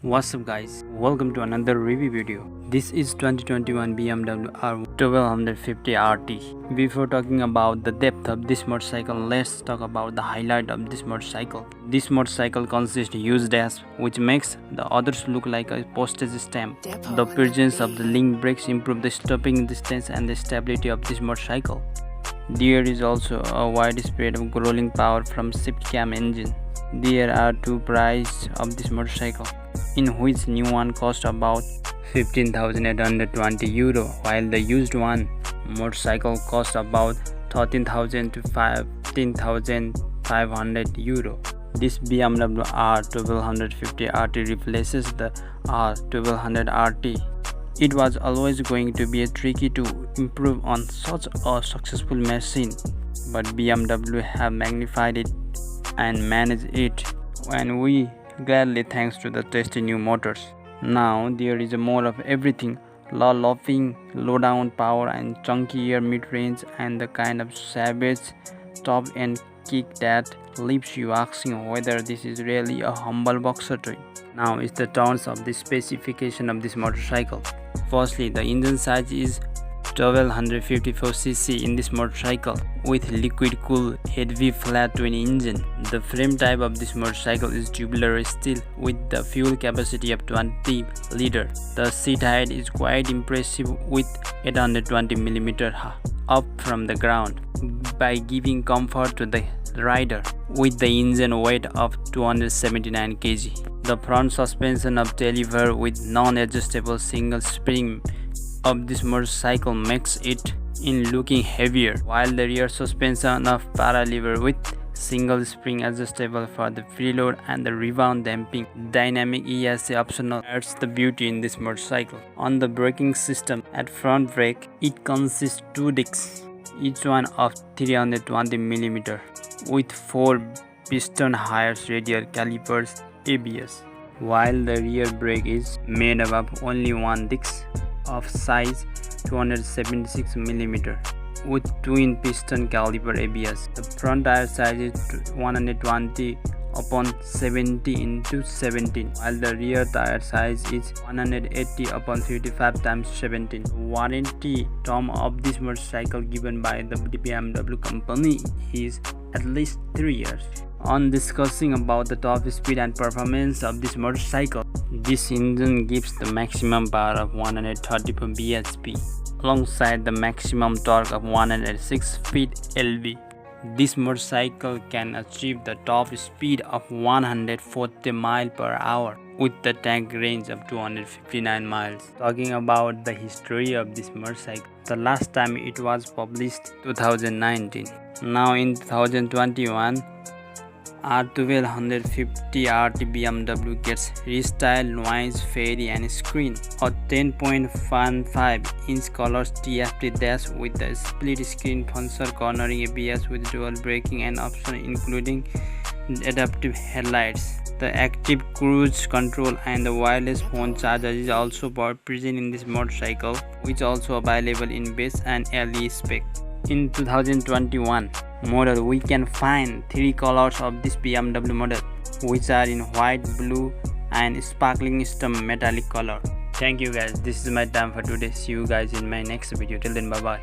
What's up guys, welcome to another review video. This is 2021 BMW R1250RT. Before talking about the depth of this motorcycle, let's talk about the highlight of this motorcycle. This motorcycle consists of huge dash which makes the others look like a postage stamp. The presence of the link brakes improve the stopping distance and the stability of this motorcycle. There is also a wide spread of rolling power from shift cam engine. There are two prices of this motorcycle, in which new one cost about €15,820, while the used one motorcycle cost about €13,000 to €15,500. This BMW R1250RT replaces the R1200RT. It was always going to be tricky to improve on such a successful machine, but BMW have magnified it and managed it, and we gladly thanks to the tasty new motors. Now there is more of everything: low loafing, low down power and chunkier mid-range, and the kind of savage top end kick that leaves you asking whether this is really a humble boxer toy. Now is the turns of the specification of this motorcycle. Firstly, the engine size is 1254cc in this motorcycle with liquid cooled HV flat twin engine. The frame type of this motorcycle is tubular steel with the fuel capacity of 20 liters. The seat height is quite impressive with 820mm up from the ground, by giving comfort to the rider with the engine weight of 279 kg. The front suspension of telever with non-adjustable single spring of this motorcycle makes it in looking heavier, while the rear suspension of paralever with single spring adjustable for the preload and the rebound damping dynamic ESC optional adds the beauty in this motorcycle. On the braking system, at front brake it consists two discs, each one of 320mm with 4 piston hires radial calipers ABS, while the rear brake is made up of only one disc of size 276mm with twin piston caliper ABS. The front tire size is 120/70 x 17, while the rear tire size is 180/55 x 17. The warranty term of this motorcycle given by the BMW company is at least 3 years. On discussing about the top speed and performance of this motorcycle, this engine gives the maximum power of 134 bhp alongside the maximum torque of 106 feet-lb. This motorcycle can achieve the top speed of 140 mph with the tank range of 259 miles. Talking about the history of this motorcycle, the last time it was published 2019. Now in 2021, R1250RT BMW gets restyled noise fairy and screen, a 10.15-inch colors TFT dash with the split screen function, cornering ABS with dual braking and option including adaptive headlights. The active cruise control and the wireless phone charger is also present in this motorcycle, which also available in base and LE spec. In 2021 model, we can find 3 colors of this BMW model, which are in white, blue and sparkling stone metallic color. Thank you guys, this is my time for today. See you guys in my next video. Till then, bye bye.